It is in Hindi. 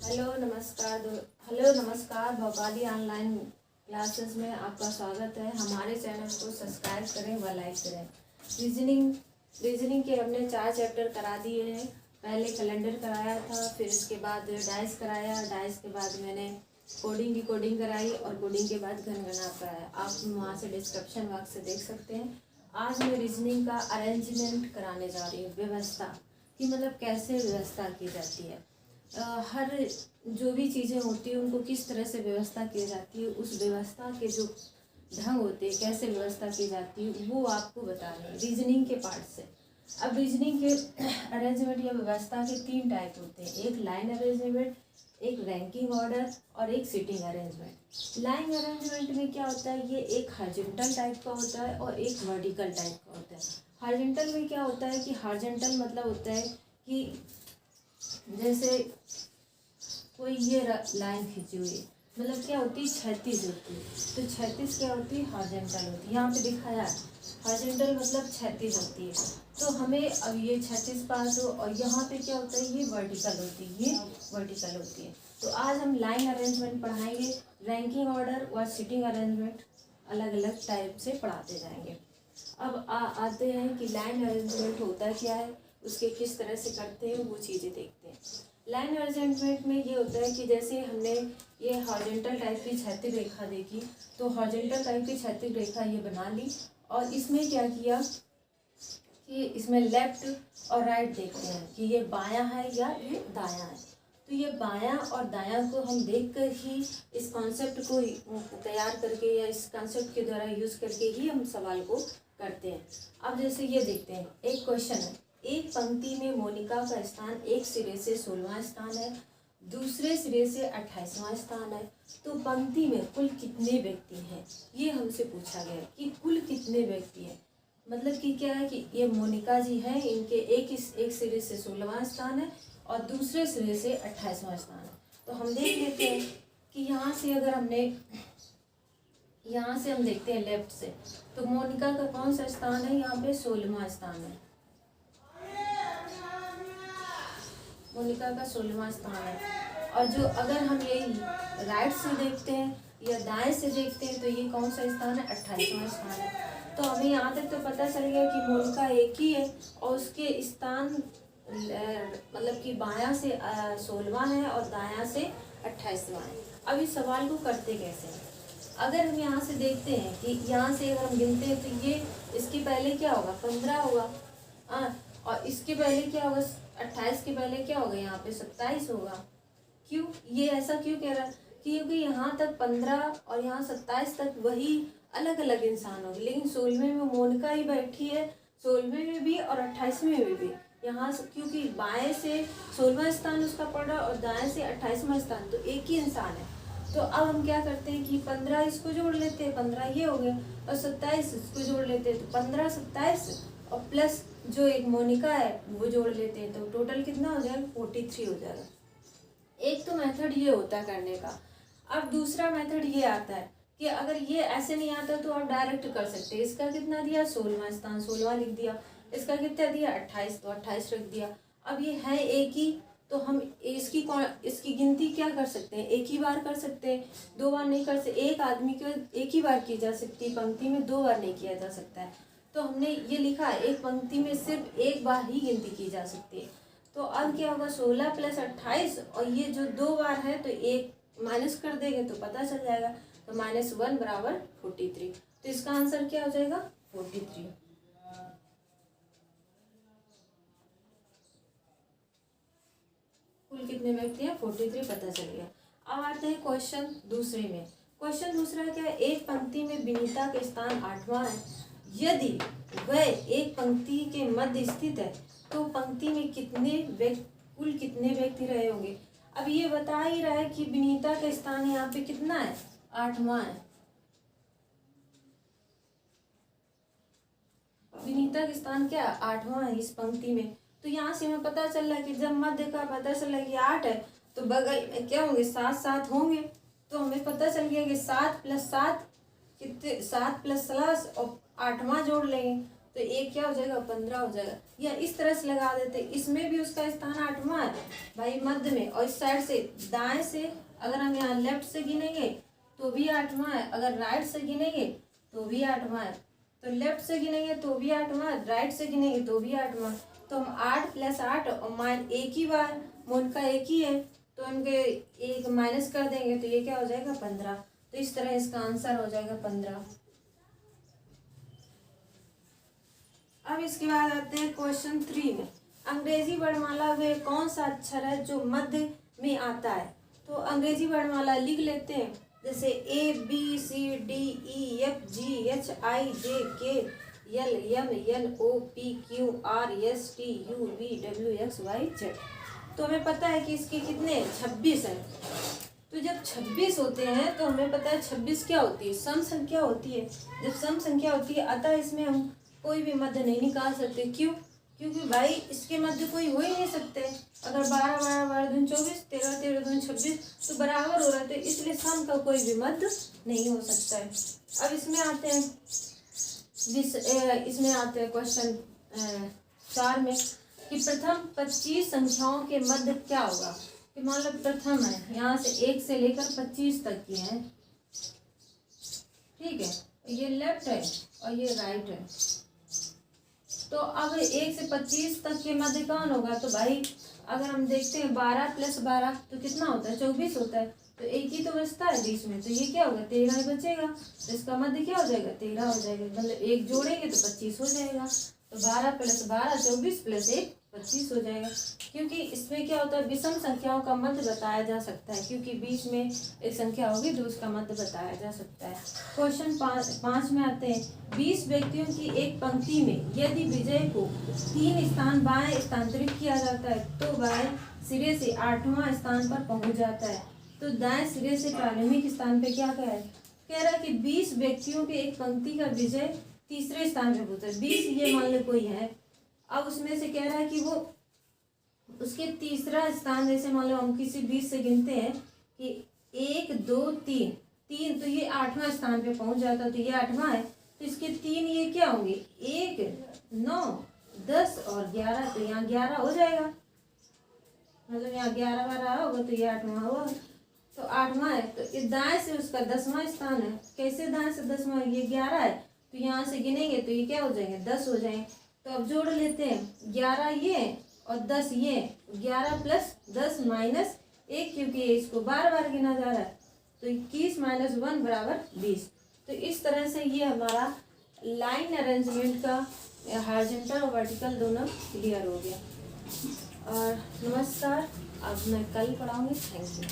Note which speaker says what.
Speaker 1: हेलो नमस्कार भोपाली ऑनलाइन क्लासेस में आपका स्वागत है। हमारे चैनल को सब्सक्राइब करें व लाइक करें। रीजनिंग के हमने 4 चैप्टर करा दिए हैं। पहले कैलेंडर कराया था, फिर इसके बाद डाइस कराया, डाइस के बाद मैंने कोडिंग की कोडिंग कराई और कोडिंग के बाद घनगणना कराया। आप वहाँ से डिस्क्रिप्शन बॉक्स से देख सकते हैं। आज मैं रीजनिंग का अरेंजमेंट कराने जा रही हूँ, व्यवस्था कि मतलब कैसे व्यवस्था की जाती है। हर जो भी चीज़ें होती हैं उनको किस तरह से व्यवस्था की जाती है, उस व्यवस्था के जो ढंग होते हैं, कैसे व्यवस्था की जाती है, वो आपको बता रहे हैं रीजनिंग के पार्ट से। अब रीजनिंग के अरेंजमेंट या व्यवस्था के 3 टाइप होते हैं, एक लाइन अरेंजमेंट, एक रैंकिंग ऑर्डर और एक सीटिंग अरेंजमेंट। लाइन अरेंजमेंट में क्या होता है, ये एक हॉरिजॉन्टल टाइप का होता है और एक वर्टिकल टाइप का होता है। हॉरिजॉन्टल में क्या होता है कि हॉरिजॉन्टल मतलब होता है कि जैसे कोई ये लाइन खींची हुई है, मतलब क्या होती है, 36 होती है। तो 36 क्या होती है, हॉरिजॉन्टल होती है। यहाँ पे दिखाया है हॉरिजॉन्टल मतलब 36 होती है। तो हमें अब ये 36 पास हो और यहाँ पे क्या होता है, ये वर्टिकल होती है, ये वर्टिकल होती है। तो आज हम लाइन अरेंजमेंट पढ़ाएंगे, रैंकिंग ऑर्डर और सीटिंग अरेंजमेंट अलग अलग टाइप से पढ़ाते जाएंगे। अब आते हैं कि लाइन अरेंजमेंट होता क्या है, उसके किस तरह से करते हैं, वो चीज़ें देखते हैं। लाइन अरेंजमेंट में ये होता है कि जैसे हमने ये हॉरिजॉन्टल टाइप की क्षैतिज रेखा देखी, तो हॉरिजॉन्टल टाइप की क्षैतिज रेखा ये बना ली और इसमें क्या किया कि इसमें लेफ्ट और राइट देखते हैं कि ये बायां है या ये दायां है। तो ये बायां और दायां को हम देखकर ही इस कॉन्सेप्ट को तैयार करके या इस कॉन्सेप्ट के द्वारा यूज़ करके ही हम सवाल को करते हैं। अब जैसे ये देखते हैं, एक क्वेश्चन है, एक पंक्ति में मोनिका का स्थान एक सिरे से 16वां स्थान है, दूसरे सिरे से 28वां स्थान है। तो पंक्ति में कुल कितने व्यक्ति हैं, ये हमसे पूछा गया कि कुल कितने व्यक्ति हैं। मतलब कि क्या है कि ये मोनिका जी हैं, इनके एक सिरे से 16वां स्थान है और दूसरे सिरे से 28वां स्थान है। तो हम देख लेते हैं कि यहाँ से अगर यहाँ से हम देखते हैं लेफ्ट से, तो मोनिका का कौन सा स्थान है, यहाँ पे 16वां स्थान है। मोनिका का 16वां स्थान है। और जो अगर हम यही राइट से देखते हैं या दाएं से देखते हैं, तो ये कौन सा स्थान है, 28वां स्थान है। तो हमें यहाँ तक तो पता चल गया कि मोनिका एक ही है और उसके स्थान मतलब कि बायां से 16वां है और दायां से 28वां है। अब इस सवाल को करते कैसे हैं, अगर हम यहाँ से देखते हैं कि यहाँ से अगर हम गिनते हैं तो ये इसके पहले क्या होगा, 15 होगा। और इसके पहले क्या होगा, 28 के पहले क्या होगा, यहाँ पे 27 होगा। क्यों, ये ऐसा क्यों कह रहा है, क्योंकि यहाँ तक 15 और यहाँ 27 तक वही अलग अलग इंसान होंगे, लेकिन 16वें में मोनिका ही बैठी है, 16वें में भी और 28वें में भी। यहाँ से क्योंकि बाएं से 16वां स्थान उसका पड़ रहा और दाएं से 28वां स्थान, तो एक ही इंसान है। तो अब हम क्या करते हैं कि 15 इसको जोड़ लेते हैं, 15 ये हो गया, और 27 इसको जोड़ लेते हैं, तो 15 27 और प्लस जो एक मोनिका है वो जोड़ लेते हैं, तो टोटल कितना हो जाएगा, 43 हो जाएगा। एक तो मेथड ये होता है करने का। अब दूसरा मेथड ये आता है कि अगर ये ऐसे नहीं आता तो आप डायरेक्ट कर सकते हैं। इसका कितना दिया, 16वां स्थान 16वां लिख दिया, इसका कितना दिया 28, तो 28 रख दिया। अब ये है एक ही, तो हम इसकी गिनती क्या कर सकते हैं, एक ही बार कर सकते हैं, 2 बार नहीं कर सकते। एक आदमी को एक ही बार की जा सकती है, पंक्ति में 2 बार नहीं किया जा सकता है। तो हमने ये लिखा है एक पंक्ति में सिर्फ एक बार ही गिनती की जा सकती है। तो अब क्या होगा, 16 + 28 और ये जो 2 बार है तो एक माइनस कर देंगे तो पता चल जाएगा, तो -1 = 43। तो इसका आंसर क्या हो जाएगा, 43। कुल कितने व्यक्ति हैं, 43 पता चल गया। अब आते हैं क्वेश्चन दूसरे में। क्वेश्चन दूसरा क्या है, एक पंक्ति में विनीता का स्थान 8वां है, यदि वह एक पंक्ति के मध्य स्थित है तो पंक्ति में कुल कितने व्यक्ति रहे होंगे। अब ये बता ही रहा है कि विनीता का स्थान यहाँ पे कितना है, 8वां है। विनीता का स्थान क्या, 8वां है इस पंक्ति में। तो यहाँ से हमें पता चल रहा है कि जब मध्य का पता चल रहा है कि 8 है, तो बगल में क्या होंगे, 7 7 होंगे। तो हमें पता चल गया कि 7 + 7 कितने, 7 + 7 और 8वां जोड़ लेंगे तो एक क्या हो जाएगा 15 हो जाएगा। या इस तरह से लगा देते, इसमें भी उसका स्थान 8वां है भाई मध्य में, और इस साइड से दाएं से अगर हम यहाँ लेफ्ट से गिनेंगे तो भी 8वां है, अगर राइट से गिनेंगे तो भी 8वां है। तो लेफ्ट से गिनेंगे तो भी 8वां है, राइट से गिनेंगे तो भी 8वां है। तो हम 8 + 8 और माइन एक ही बार मूल का एक ही है तो उनके एक माइनस कर देंगे तो ये क्या हो जाएगा 15। तो इस तरह इसका आंसर हो जाएगा 15। अब इसके बाद आते हैं क्वेश्चन 3 में। अंग्रेजी वर्णमाला में कौन सा अक्षर है जो मध्य में आता है? तो अंग्रेजी वर्णमाला लिख लेते हैं, जैसे ABCDEFGHIJK LMNOPQRSTUVWXYZ। तो हमें पता है कि इसके कितने 26 हैं। तो जब 26 होते हैं तो हमें पता है 26 क्या होती है, सम संख्या होती है। जब सम संख्या होती है अतः इसमें हम कोई भी मध्य नहीं निकाल सकते। क्यों? क्योंकि भाई इसके मध्य कोई हो ही नहीं सकते। अगर 12 12 12 दूनी 24, 13 13 दूनी 26 तो बराबर हो रहा है, तो इसलिए सम का कोई भी मध्य नहीं हो सकता है। अब इसमें आते हैं क्वेश्चन 4 में कि प्रथम 25 संख्याओं के मध्य क्या होगा। कि मान लो प्रथम है, यहाँ से 1 से लेकर 25 तक की है, ठीक है, ये लेफ्ट है और ये राइट है। तो अब 1 से 25 तक के मध्य कौन होगा? तो भाई अगर हम देखते हैं 12 + 12 तो कितना होता है 24 होता है। तो एक ही तो बचता है बीच में, तो ये क्या होगा 13 ही बचेगा। तो इसका मध्य क्या हो जाएगा 13 हो जाएगा। मतलब एक जोड़ेंगे तो 25 हो जाएगा। तो 12 + 12 24 + 1 25 हो जाएगा। क्योंकि इसमें क्या होता है विषम संख्याओं का मध्य बताया जा सकता है, क्योंकि बीच में एक संख्या होगी तो उसका मध्य बताया जा सकता है। क्वेश्चन 5 में आते हैं। 20 व्यक्तियों की एक पंक्ति में यदि विजय को 3 स्थान बाएं स्थानांतरित किया जाता है तो बाएं सिरे से 8वां स्थान पर पहुंच जाता है। तो दाएं सिरे से प्रारंभिक स्थान पे क्या कह रहा है कि 20 व्यक्तियों के एक पंक्ति का विजय तीसरे स्थान पे पहुंचा है। 20 ये मान लो कोई है, अब उसमें से कह रहा है कि वो उसके तीसरा स्थान, जैसे मान लो हम किसी 20 से गिनते हैं कि 1 2 3 3, तो ये 8वां स्थान पे पहुंच जाता है। तो ये 8वां है, तो इसके 3 ये क्या होंगे 1 9 10 और 11, तो यहाँ 11 हो जाएगा। मतलब यहाँ 11 बार रहा होगा तो ये 8वां होगा। तो 8वां है, तो इस दाएं से उसका 10वां स्थान है। कैसे दाएं से 10वां? ये 11 है, तो यहाँ से गिनेंगे तो ये क्या हो जाएंगे 10 हो जाएंगे। तो अब जोड़ लेते हैं 11 ये और 10 ये, 11 + 10 - 1, क्योंकि इसको बार बार गिना जा रहा है। तो 21 - 1 = 20। तो इस तरह से ये हमारा लाइन अरेंजमेंट का हॉरिजॉन्टल और वर्टिकल दोनों क्लियर हो गया। और नमस्कार, अब मैं कल पढ़ाऊंगी। Thank you.